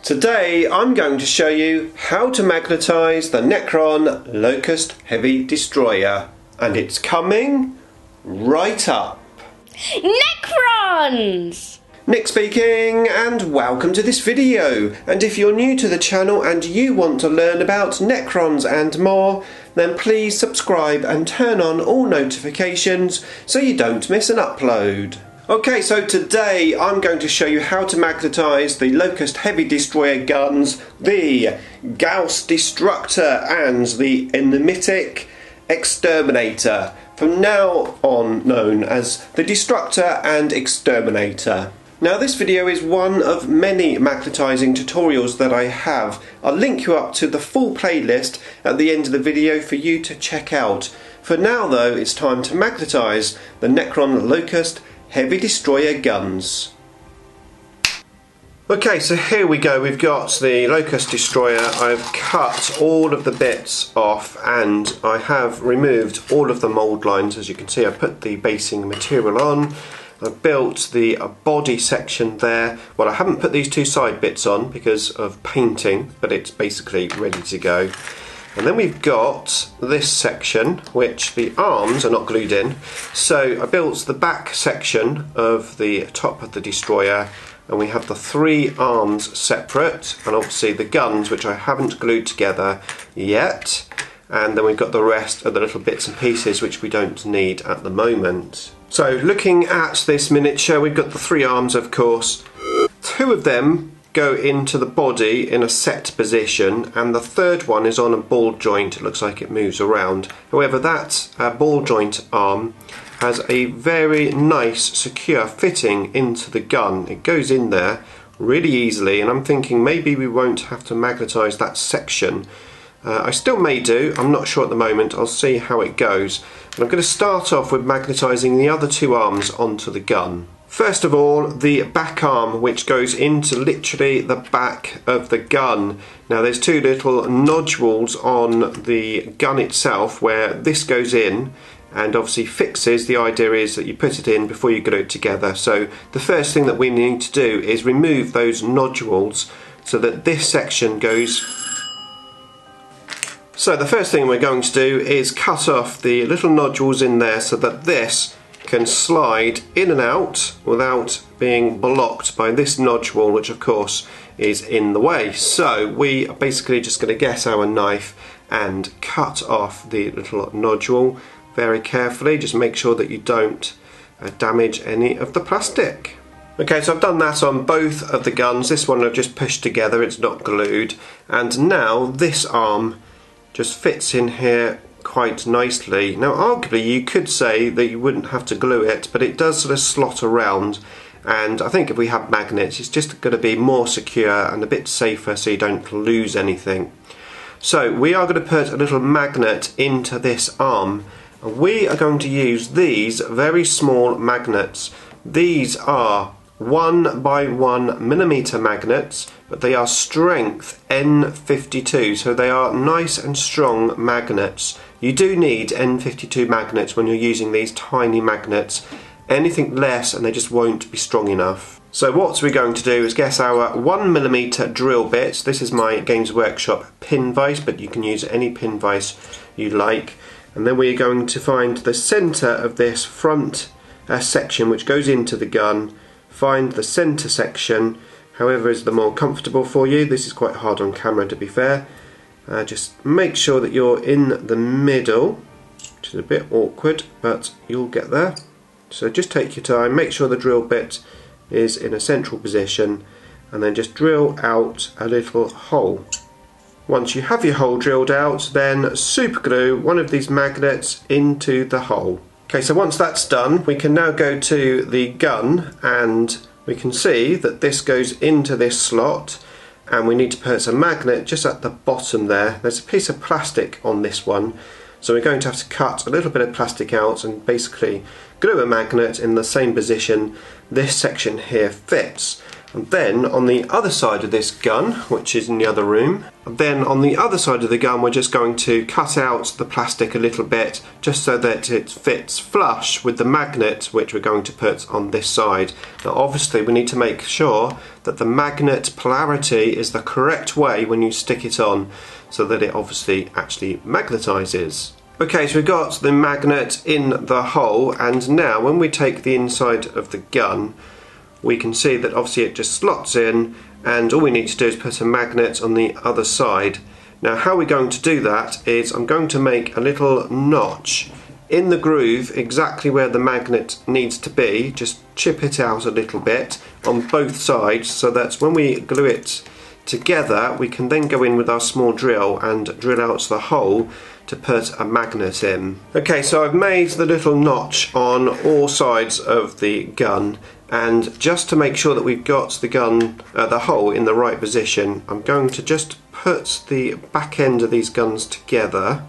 Today I'm going to show you how to magnetise the Necron Lokhust Heavy Destroyer, and it's coming right up. Necrons! Nick speaking, and welcome to this video. And if you're new to the channel and you want to learn about Necrons and more, then please subscribe and turn on all notifications so you don't miss an upload. Okay, so today I'm going to show you how to magnetise the Lokhust Heavy Destroyer guns, the Gauss Destructor and the Enigmatic Exterminator, from now on known as the Destructor and Exterminator. Now this video is one of many magnetising tutorials that I have. I'll link you up to the full playlist at the end of the video for you to check out. For now though, it's time to magnetise the Necron Lokhust Heavy Destroyer guns. Okay, so here we go. We've got the Lokhust Destroyer. I've cut all of the bits off and I have removed all of the mould lines. As you can see, I've put the basing material on. I've built the body section there. Well, I haven't put these two side bits on because of painting, but it's basically ready to go. And then we've got this section, which the arms are not glued in. So I built the back section of the top of the destroyer, and we have the three arms separate, and obviously the guns, which I haven't glued together yet. And then we've got the rest of the little bits and pieces which we don't need at the moment. So looking at this miniature, we've got the three arms, of course. Two of them go into the body in a set position, and the third one is on a ball joint. It looks like it moves around. However, that ball joint arm has a very nice secure fitting into the gun. It goes in there really easily, and I'm thinking maybe we won't have to magnetise that section. I still may do, I'm not sure at the moment. I'll see how it goes. And I'm going to start off with magnetising the other two arms onto the gun. First of all, the back arm, which goes into literally the back of the gun. Now there's two little nodules on the gun itself where this goes in and obviously fixes. The idea is that you put it in before you glue it together. So the first thing that we need to do is remove those nodules so that this section goes. So the first thing we're going to do is cut off the little nodules in there so that this can slide in and out without being blocked by this nodule, which of course is in the way. So we are basically just going to get our knife and cut off the little nodule very carefully. Just make sure that you don't damage any of the plastic. Okay, so I've done that on both of the guns. This one I've just pushed together, it's not glued, and now this arm just fits in here quite nicely. Now arguably you could say that you wouldn't have to glue it, but it does sort of slot around, and I think if we have magnets it's just going to be more secure and a bit safer so you don't lose anything. So we are going to put a little magnet into this arm, and we are going to use these very small magnets. These are 1 by 1 millimeter magnets, but they are strength N52, so they are nice and strong magnets. You do need N52 magnets when you're using these tiny magnets. Anything less and they just won't be strong enough. So what we're going to do is get our 1mm drill bit. This is my Games Workshop pin vise, but you can use any pin vise you like. And then we're going to find the centre of this front section which goes into the gun. Find the centre section, however is the more comfortable for you. This is quite hard on camera, to be fair. Just make sure that you're in the middle, which is a bit awkward, but you'll get there. So just take your time, make sure the drill bit is in a central position, and then just drill out a little hole. Once you have your hole drilled out, then super glue one of these magnets into the hole. Okay, so once that's done, we can now go to the gun, and we can see that this goes into this slot, and we need to put a magnet just at the bottom there. There's a piece of plastic on this one, so we're going to have to cut a little bit of plastic out and basically glue a magnet in the same position this section here fits. And then on the other side of this gun, which is in the other room, and then on the other side of the gun we're just going to cut out the plastic a little bit just so that it fits flush with the magnet which we're going to put on this side. Now obviously we need to make sure that the magnet polarity is the correct way when you stick it on so that it obviously actually magnetizes. Okay, so we've got the magnet in the hole, and now when we take the inside of the gun we can see that obviously it just slots in, and all we need to do is put a magnet on the other side. Now how we're going to do that is I'm going to make a little notch in the groove exactly where the magnet needs to be, just chip it out a little bit on both sides so that when we glue it together we can then go in with our small drill and drill out the hole to put a magnet in. Okay, so I've made the little notch on all sides of the gun, and just to make sure that we've got the hole in the right position, I'm going to just put the back end of these guns together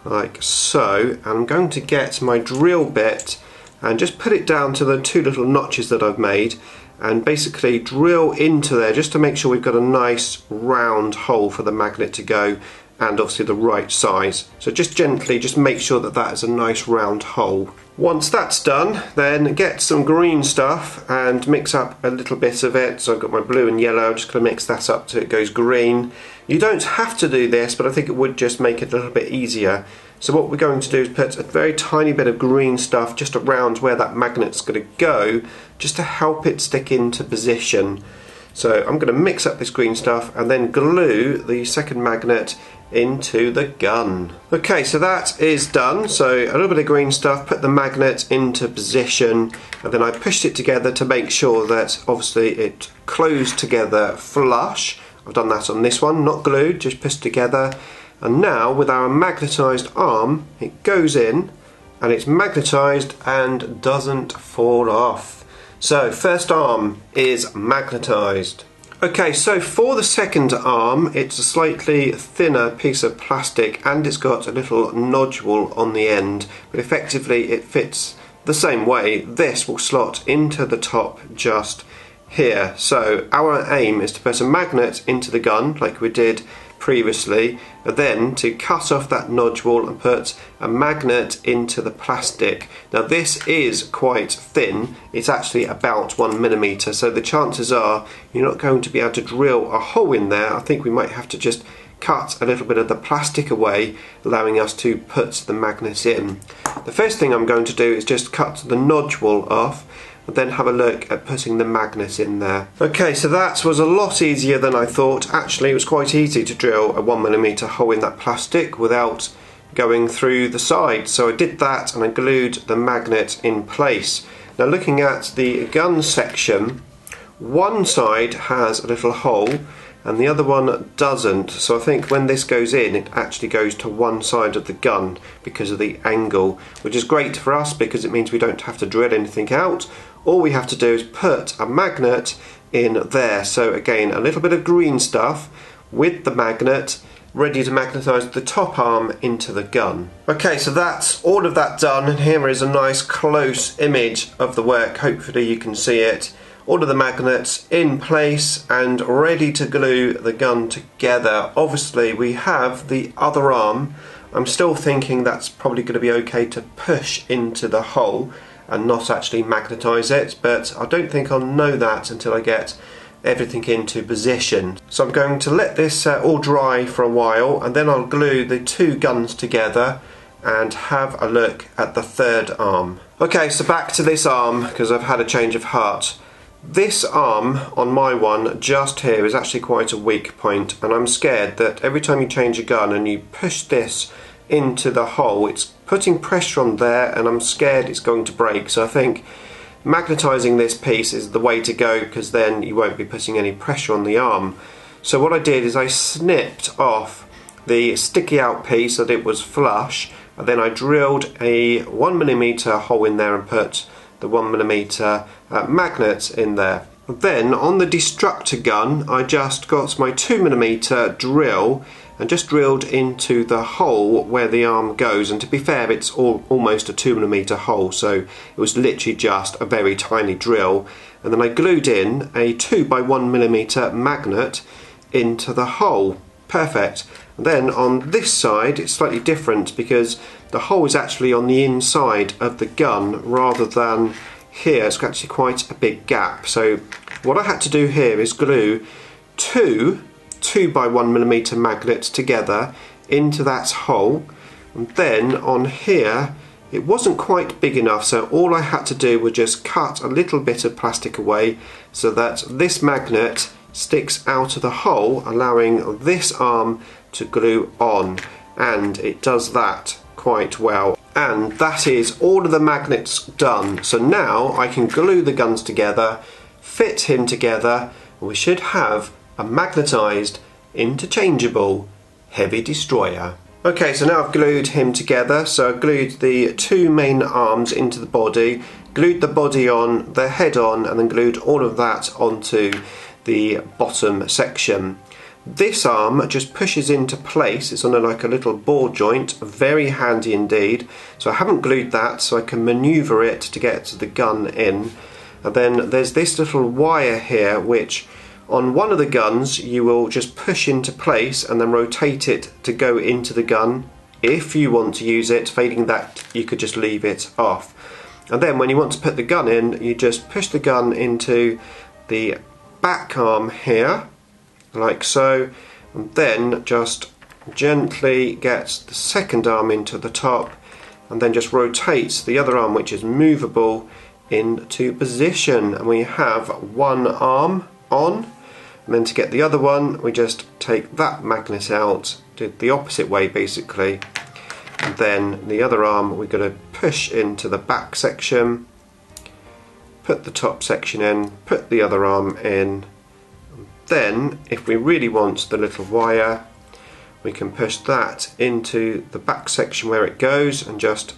like so, and I'm going to get my drill bit and just put it down to the two little notches that I've made and basically drill into there just to make sure we've got a nice round hole for the magnet to go, and obviously the right size. So just gently just make sure that that is a nice round hole. Once that's done, then get some green stuff and mix up a little bit of it. So I've got my blue and yellow, I'm just going to mix that up till it goes green. You don't have to do this, but I think it would just make it a little bit easier. So what we're going to do is put a very tiny bit of green stuff just around where that magnet's going to go, just to help it stick into position. So I'm going to mix up this green stuff and then glue the second magnet into the gun. Okay, so that is done. So a little bit of green stuff, put the magnet into position, and then I pushed it together to make sure that obviously it closed together flush. I've done that on this one, not glued, just pushed together. And now with our magnetized arm, it goes in and it's magnetized and doesn't fall off. So first arm is magnetized. Okay, so for the second arm, it's a slightly thinner piece of plastic and it's got a little nodule on the end, but effectively it fits the same way. This will slot into the top just here. So our aim is to put a magnet into the gun like we did previously, but then to cut off that nodule and put a magnet into the plastic. Now this is quite thin, it's actually about 1mm, so the chances are you're not going to be able to drill a hole in there. I think we might have to just cut a little bit of the plastic away, allowing us to put the magnet in. The first thing I'm going to do is just cut the nodule off and then have a look at putting the magnet in there. Okay, so that was a lot easier than I thought. Actually, it was quite easy to drill a 1mm hole in that plastic without going through the side. So I did that and I glued the magnet in place. Now looking at the gun section, one side has a little hole and the other one doesn't. So I think when this goes in, it actually goes to one side of the gun because of the angle, which is great for us because it means we don't have to drill anything out. All we have to do is put a magnet in there. So again, a little bit of green stuff with the magnet, ready to magnetize the top arm into the gun. Okay, so that's all of that done, and here is a nice close image of the work. Hopefully you can see it. All of the magnets in place and ready to glue the gun together. Obviously we have the other arm. I'm still thinking that's probably going to be okay to push into the hole and not actually magnetize it, but I don't think I'll know that until I get everything into position. So I'm going to let this all dry for a while and then I'll glue the two guns together and have a look at the third arm. Okay, so back to this arm because I've had a change of heart. This arm on my one just here is actually quite a weak point, and I'm scared that every time you change a gun and you push this into the hole, it's putting pressure on there and I'm scared it's going to break. So I think magnetizing this piece is the way to go because then you won't be putting any pressure on the arm. So what I did is I snipped off the sticky out piece so that it was flush, and then I drilled a 1mm hole in there and put the 1mm magnet in there. Then on the destructor gun I just got my 2mm drill and just drilled into the hole where the arm goes, and to be fair it's almost a 2mm hole, so it was literally just a very tiny drill. and then I glued in a 2x1mm magnet into the hole. Perfect. And then on this side it's slightly different because the hole is actually on the inside of the gun rather than here. It's actually quite a big gap. So what I had to do here is glue two 2x1mm magnets together into that hole, and then on here it wasn't quite big enough, so all I had to do was just cut a little bit of plastic away so that this magnet sticks out of the hole, allowing this arm to glue on, and it does that quite well. And that is all of the magnets done. So now I can glue the guns together, fit him together, and we should have a magnetised, interchangeable heavy destroyer. Okay, so now I've glued him together. So I glued the two main arms into the body, glued the body on, the head on, and then glued all of that onto the bottom section. This arm just pushes into place. It's on like a little ball joint, very handy indeed. So I haven't glued that, so I can manoeuvre it to get the gun in. And then there's this little wire here which on one of the guns you will just push into place and then rotate it to go into the gun if you want to use it. Failing that, you could just leave it off. And then when you want to put the gun in, you just push the gun into the back arm here, like so, and then just gently get the second arm into the top, and then just rotate the other arm, which is movable, into position, and we have one arm on. And then to get the other one, we just take that magnet out, do it the opposite way basically, and then the other arm we're going to push into the back section, put the top section in, put the other arm in. Then if we really want the little wire, we can push that into the back section where it goes and just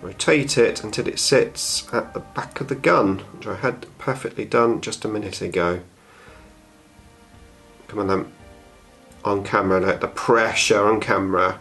rotate it until it sits at the back of the gun, which I had perfectly done just a minute ago. Come on then, on camera, like the pressure on camera.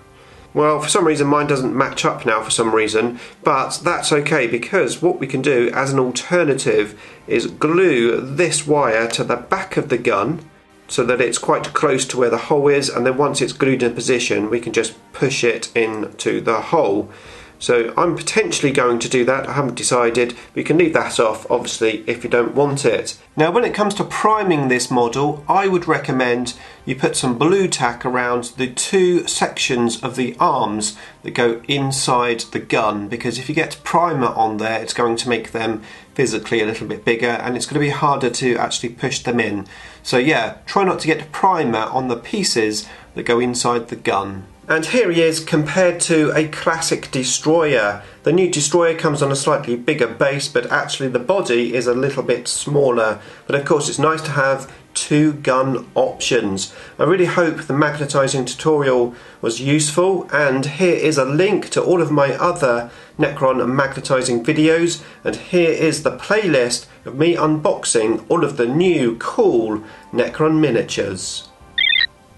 Well, for some reason mine doesn't match up now for some reason, but that's okay, because what we can do as an alternative is glue this wire to the back of the gun so that it's quite close to where the hole is, and then once it's glued in position we can just push it into the hole. So I'm potentially going to do that. I haven't decided. We can leave that off, obviously, if you don't want it. Now, when it comes to priming this model, I would recommend you put some blue tack around the two sections of the arms that go inside the gun, because if you get primer on there, it's going to make them physically a little bit bigger, and it's going to be harder to actually push them in. So yeah, try not to get primer on the pieces that go inside the gun. And here he is compared to a classic destroyer. The new destroyer comes on a slightly bigger base, but actually the body is a little bit smaller. But of course it's nice to have two gun options. I really hope the magnetizing tutorial was useful, and here is a link to all of my other Necron magnetizing videos, and here is the playlist of me unboxing all of the new cool Necron miniatures.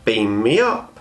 Beam me up!